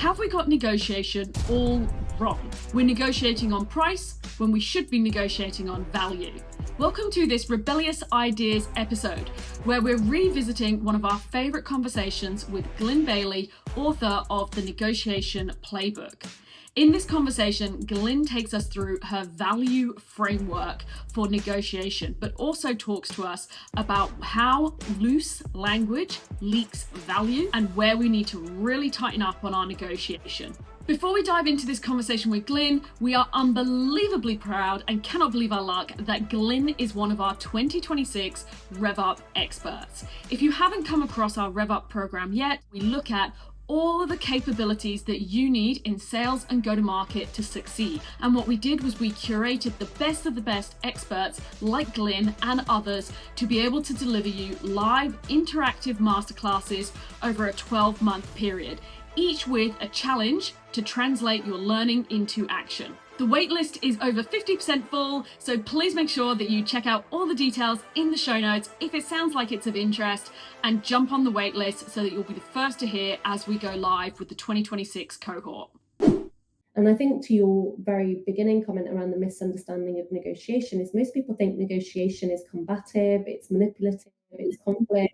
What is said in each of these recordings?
Have we got negotiation all wrong? We're negotiating on price when we should be negotiating on value. Welcome to this Rebellious Ideas episode, where we're revisiting one of our favourite conversations with Glin Bayley, author of the Negotiation Playbook. In this conversation, Glin takes us through her value framework for negotiation, but also talks to us about how loose language leaks value and where we need to really tighten up on our negotiation. Before we dive into this conversation with Glin, we are unbelievably proud and cannot believe our luck that Glin is one of our 2026 REV UP experts. If you haven't come across our REV UP program yet, we look at all of the capabilities that you need in sales and go-to-market to succeed. And what we did was we curated the best of the best experts like Glin and others to be able to deliver you live interactive masterclasses over a 12-month period, each with a challenge to translate your learning into action. The waitlist is over 50% full, so please make sure that you check out all the details in the show notes if it sounds like it's of interest, and jump on the waitlist so that you'll be the first to hear as we go live with the 2026 cohort. And I think to your very beginning comment around the misunderstanding of negotiation is most people think negotiation is combative, it's manipulative, it's conflict,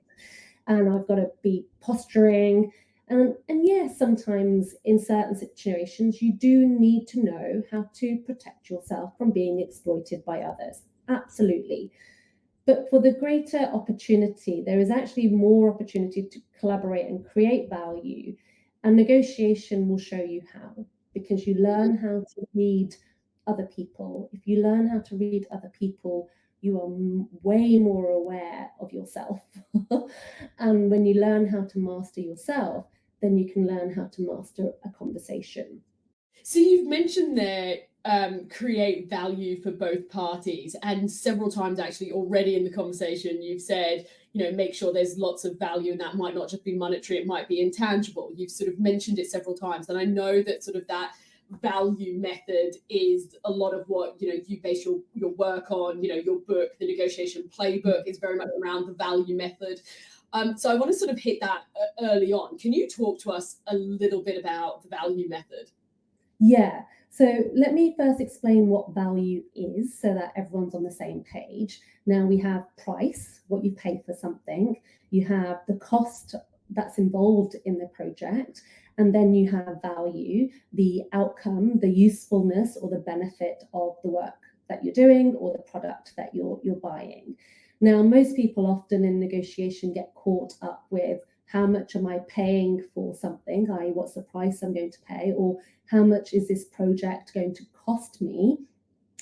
and I've got to be posturing. And yes, sometimes in certain situations, you do need to know how to protect yourself from being exploited by others. Absolutely. But for the greater opportunity, there is actually more opportunity to collaborate and create value. And negotiation will show you how, because you learn how to read other people. If you learn how to read other people, you are way more aware of yourself. And when you learn how to master yourself, then you can learn how to master a conversation. So you've mentioned there create value for both parties, and several times actually already in the conversation you've said, make sure there's lots of value, and that might not just be monetary, it might be intangible. You've sort of mentioned it several times, and I know that sort of that value method is a lot of what you base your work on. Your book, the Negotiation Playbook, is very much around the value method. So I want to sort of hit that early on. Can you talk to us a little bit about the value method? Yeah. So let me first explain what value is so that everyone's on the same page. Now we have price, what you pay for something. You have the cost that's involved in the project. And then you have value, the outcome, the usefulness or the benefit of the work that you're doing or the product that you're buying. Now, most people often in negotiation get caught up with how much am I paying for something, i.e. what's the price I'm going to pay, or how much is this project going to cost me?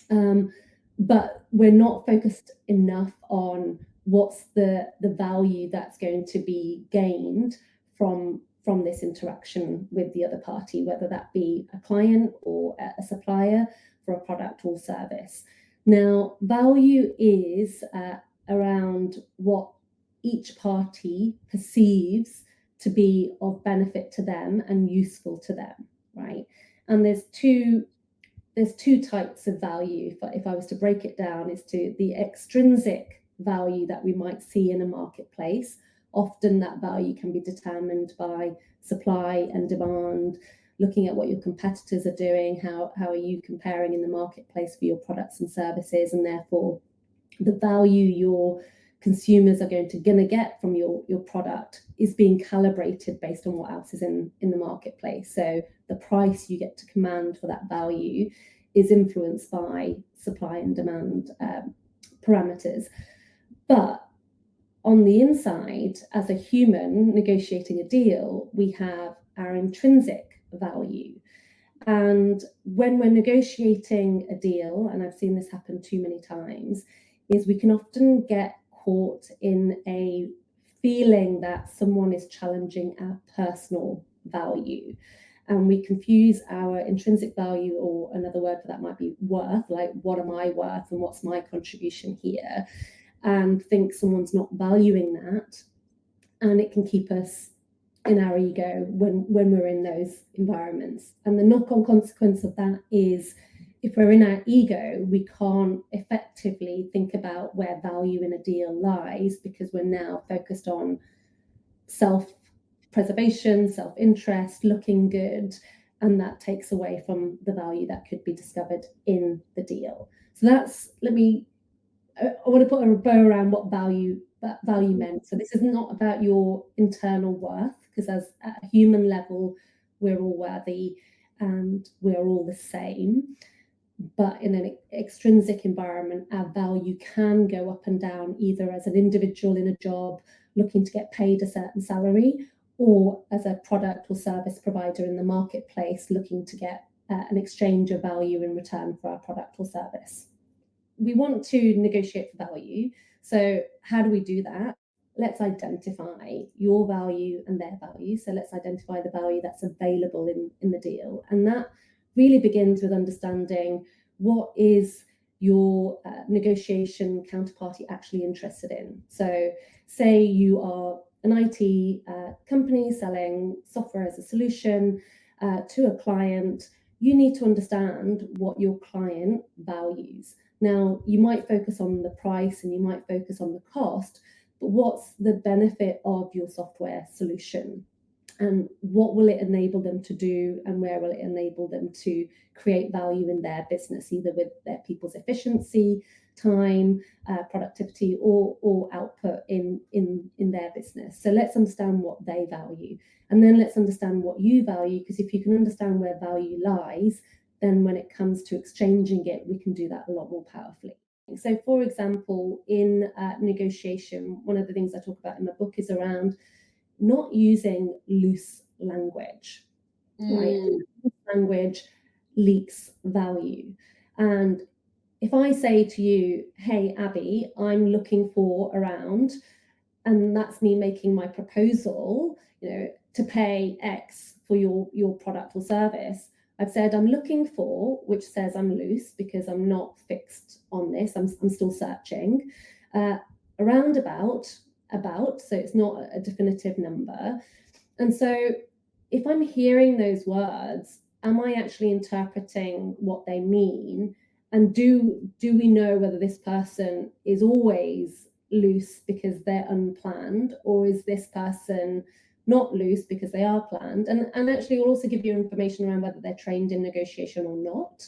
But we're not focused enough on what's the value that's going to be gained from this interaction with the other party, whether that be a client or a supplier for a product or service. Now, value is around what each party perceives to be of benefit to them and useful to them, right? And there's two types of value. If I was to break it down, is to the extrinsic value that we might see in a marketplace. Often that value can be determined by supply and demand, looking at what your competitors are doing, how are you comparing in the marketplace for your products and services, and therefore the value your consumers are going to get from your product is being calibrated based on what else is in the marketplace. So the price you get to command for that value is influenced by supply and demand parameters. But on the inside, as a human negotiating a deal, we have our intrinsic value. And when we're negotiating a deal, and I've seen this happen too many times, is we can often get caught in a feeling that someone is challenging our personal value. And we confuse our intrinsic value, or another word for that might be worth, like what am I worth and what's my contribution here, and think someone's not valuing that. And it can keep us in our ego when we're in those environments. And the knock-on consequence of that is, if we're in our ego, we can't effectively think about where value in a deal lies, because we're now focused on self self-preservation, self-interest, looking good, and that takes away from the value that could be discovered in the deal. So I want to put a bow around what value meant. So this is not about your internal worth, because at a human level, we're all worthy and we're all the same. But in an extrinsic environment, our value can go up and down, either as an individual in a job looking to get paid a certain salary, or as a product or service provider in the marketplace looking to get an exchange of value in return for our product or service. We want to negotiate for value. So how do we do that? Let's identify your value and their value. So let's identify the value that's available in the deal. And that really begins with understanding what is your negotiation counterparty actually interested in. So say you are an IT company selling software as a solution to a client. You need to understand what your client values. Now, you might focus on the price and you might focus on the cost, but what's the benefit of your software solution? And what will it enable them to do, and where will it enable them to create value in their business, either with their people's efficiency, time, productivity, or output in their business. So let's understand what they value, and then let's understand what you value, because if you can understand where value lies, then when it comes to exchanging it, we can do that a lot more powerfully. So for example, in negotiation, one of the things I talk about in my book is around not using loose language. Right? Loose language leaks value. And if I say to you, hey, Abbie, I'm looking for around, and that's me making my proposal, to pay X for your product or service, I've said I'm looking for, which says I'm loose because I'm not fixed on this. I'm still searching. Around about, so it's not a definitive number. And so if I'm hearing those words, am I actually interpreting what they mean? And do we know whether this person is always loose because they're unplanned, or is this person not loose because they are planned? And actually we'll also give you information around whether they're trained in negotiation or not.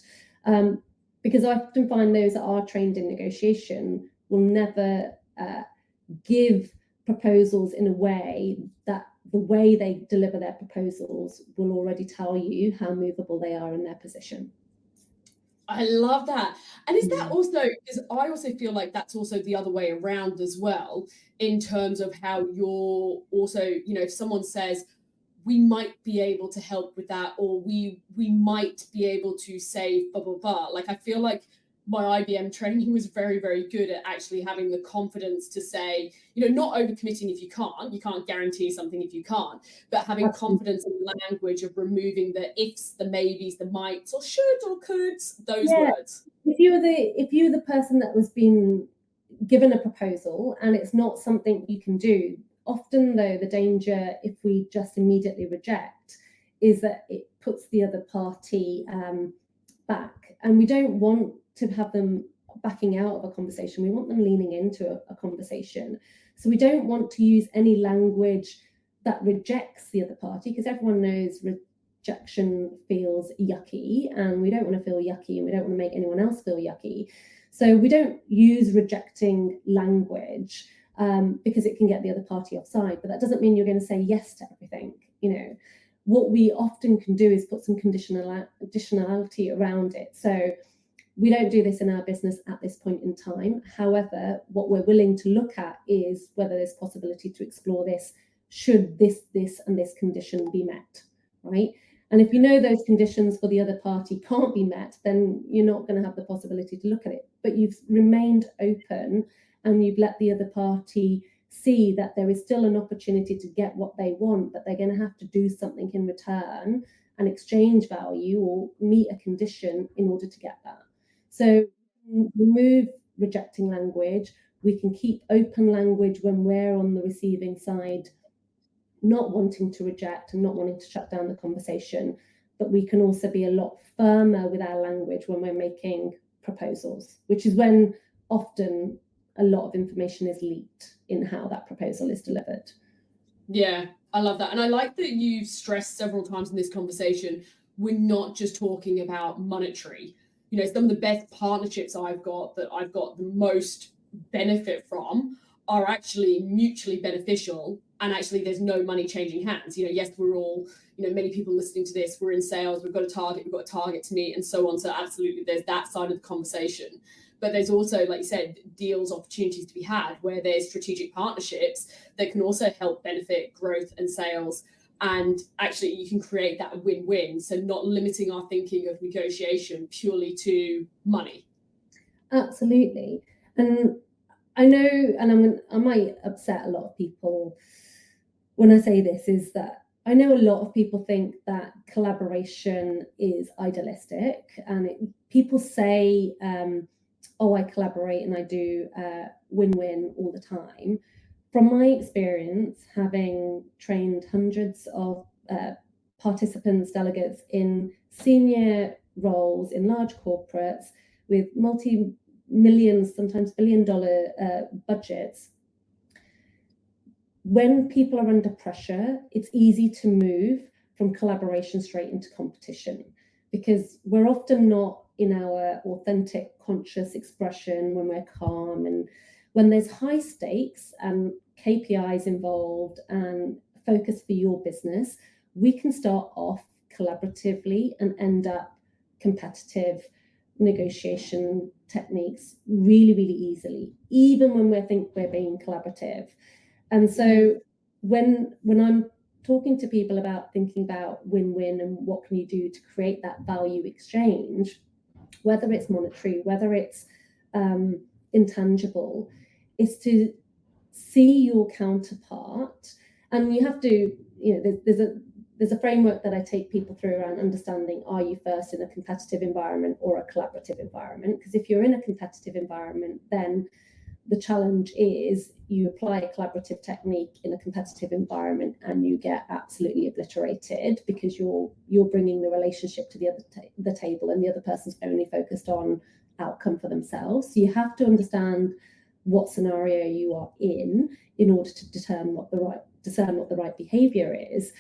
Because I often find those that are trained in negotiation will never give proposals in a way that the way they deliver their proposals will already tell you how movable they are in their position. I love that. And is that also, because I also feel like that's also the other way around as well, in terms of how you're also, if someone says, we might be able to help with that, or we might be able to save blah, blah, blah. Like, I feel like my IBM training was very, very good at actually having the confidence to say, not overcommitting if you can't guarantee something if you can't, but having confidence in the language of removing the ifs, the maybes, the mights, or should or coulds, those words. If you're the person that was being given a proposal and it's not something you can do, often though the danger, if we just immediately reject, is that it puts the other party back, and we don't want to have them backing out of a conversation. We want them leaning into a conversation. So we don't want to use any language that rejects the other party, because everyone knows rejection feels yucky, and we don't want to feel yucky, and we don't want to make anyone else feel yucky. So we don't use rejecting language because it can get the other party offside, but that doesn't mean you're going to say yes to everything. What we often can do is put some conditionality around it. So we don't do this in our business at this point in time. However, what we're willing to look at is whether there's possibility to explore this, should this, and this condition be met, right? And if you know those conditions for the other party can't be met, then you're not going to have the possibility to look at it. But you've remained open, and you've let the other party see that there is still an opportunity to get what they want, but they're going to have to do something in return and exchange value or meet a condition in order to get that. So remove rejecting language. We can keep open language when we're on the receiving side, not wanting to reject and not wanting to shut down the conversation. But we can also be a lot firmer with our language when we're making proposals, which is when often a lot of information is leaked in how that proposal is delivered. Yeah, I love that. And I like that you've stressed several times in this conversation, we're not just talking about monetary. You know, some of the best partnerships I've got that I've got the most benefit from are actually mutually beneficial. And actually, there's no money changing hands. You know, yes, we're all, you know, many people listening to this, we're in sales, we've got a target to meet, and so on. So, absolutely, there's that side of the conversation. But there's also, like you said, deals, opportunities to be had where there's strategic partnerships that can also help benefit growth and sales. And actually, you can create that win-win. So not limiting our thinking of negotiation purely to money. Absolutely. And I know, and I might upset a lot of people when I say this, is that I know a lot of people think that collaboration is idealistic, and people say, oh, I collaborate and I do win-win all the time. From my experience, having trained hundreds of participants, delegates in senior roles in large corporates with multi-millions, sometimes billion-dollar budgets, when people are under pressure, it's easy to move from collaboration straight into competition, because we're often not in our authentic, conscious expression when we're calm. And when there's high stakes and KPIs involved and focus for your business, we can start off collaboratively and end up competitive negotiation techniques really, really easily, even when we think we're being collaborative. And so when I'm talking to people about thinking about win-win and what can you do to create that value exchange, whether it's monetary, whether it's intangible, is to see your counterpart. And you have to, you know, there's a framework that I take people through around understanding, are you first in a competitive environment or a collaborative environment? Because if you're in a competitive environment, then the challenge is you apply a collaborative technique in a competitive environment and you get absolutely obliterated, because you're bringing the relationship to the table, and the other person's only focused on outcome for themselves. So you have to understand what scenario you are in order to discern what the right behavior is.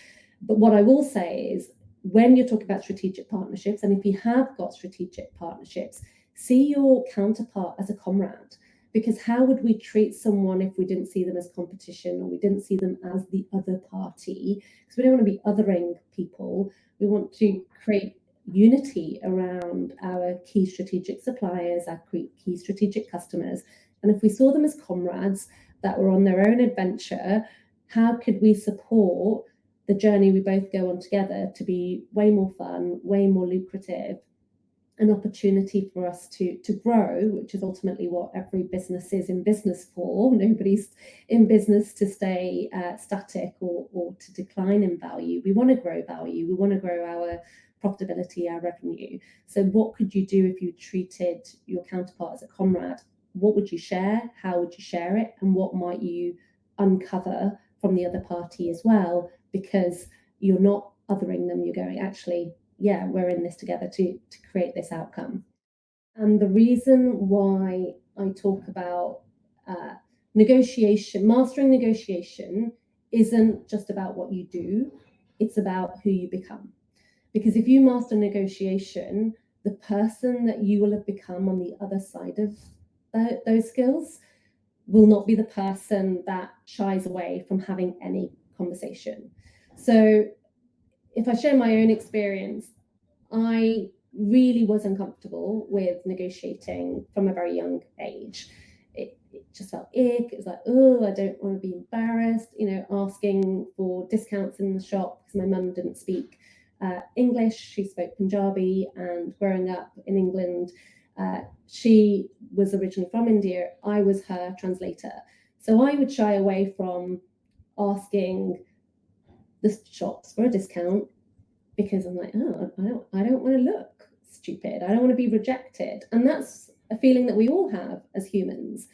But what I will say is, when you're talking about strategic partnerships, and if you have got strategic partnerships, see your counterpart as a comrade. Because how would we treat someone if we didn't see them as competition, or we didn't see them as the other party? Because we don't want to be othering people. We want to create unity around our key strategic suppliers, our key strategic customers. And if we saw them as comrades that were on their own adventure, how could we support the journey we both go on together to be way more fun, way more lucrative, an opportunity for us to grow, which is ultimately what every business is in business for. Nobody's in business to stay static or to decline in value. We want to grow value. We want to grow our profitability, our revenue. So what could you do if you treated your counterpart as a comrade? What would you share? How would you share it? And what might you uncover from the other party as well? Because you're not othering them. You're going, actually, yeah, we're in this together to create this outcome. And the reason why I talk about negotiation, mastering negotiation, isn't just about what you do, it's about who you become. Because if you master negotiation, the person that you will have become on the other side of those skills will not be the person that shies away from having any conversation. So if I share my own experience, I really was uncomfortable with negotiating from a very young age. It just felt ick. It was like, oh, I don't want to be embarrassed, asking for discounts in the shop, because my mum didn't speak English. She spoke Punjabi, and growing up in England, she was originally from India. I was her translator. So I would shy away from asking the shops for a discount, because I'm like, oh, I don't want to look stupid. I don't want to be rejected. And that's a feeling that we all have as humans.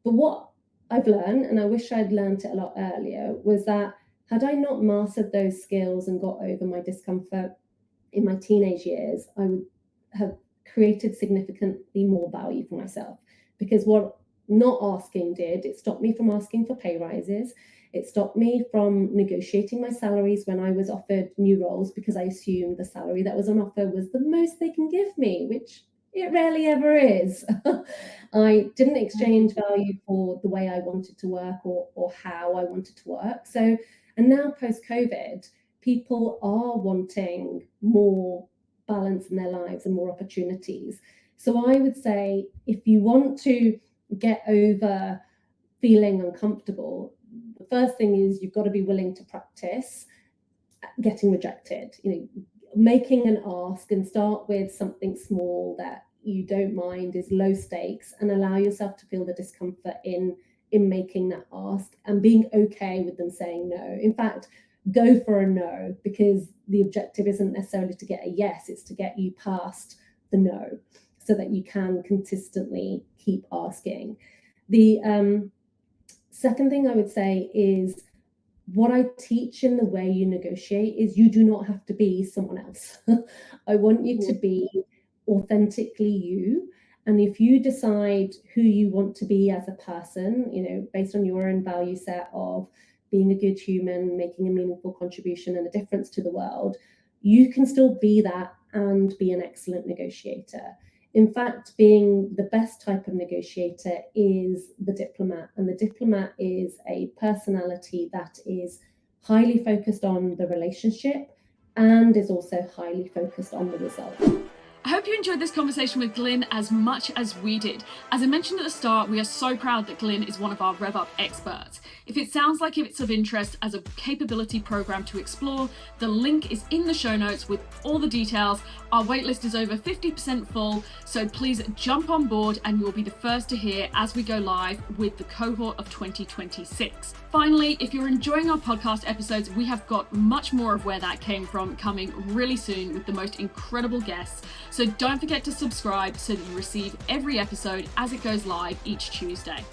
But what I've learned, and I wish I'd learned it a lot earlier, was that had I not mastered those skills and got over my discomfort in my teenage years, I would have created significantly more value for myself. Because what not asking did, it stopped me from asking for pay rises. It stopped me from negotiating my salaries when I was offered new roles, because I assumed the salary that was on offer was the most they can give me, which it rarely ever is. I didn't exchange value for the way I wanted to work or how I wanted to work. So, and now post-COVID, people are wanting more balance in their lives and more opportunities. So I would say, if you want to get over feeling uncomfortable, the first thing is you've got to be willing to practice getting rejected. Making an ask, and start with something small that you don't mind, is low stakes, and allow yourself to feel the discomfort in making that ask and being okay with them saying no. In fact, go for a no, because the objective isn't necessarily to get a yes, it's to get you past the no so that you can consistently keep asking. The second thing I would say is, what I teach in the way you negotiate is you do not have to be someone else. I want you to be authentically you. And if you decide who you want to be as a person, based on your own value set of being a good human, making a meaningful contribution and a difference to the world, you can still be that and be an excellent negotiator. In fact, being the best type of negotiator is the diplomat. And the diplomat is a personality that is highly focused on the relationship and is also highly focused on the result. I hope you enjoyed this conversation with Glin as much as we did. As I mentioned at the start, we are so proud that Glin is one of our Rev Up experts. If it sounds like it's of interest as a capability program to explore, the link is in the show notes with all the details. Our waitlist is over 50% full, so please jump on board and you'll be the first to hear as we go live with the cohort of 2026. Finally, if you're enjoying our podcast episodes, we have got much more of Where That Came From coming really soon with the most incredible guests. So don't forget to subscribe so that you receive every episode as it goes live each Tuesday.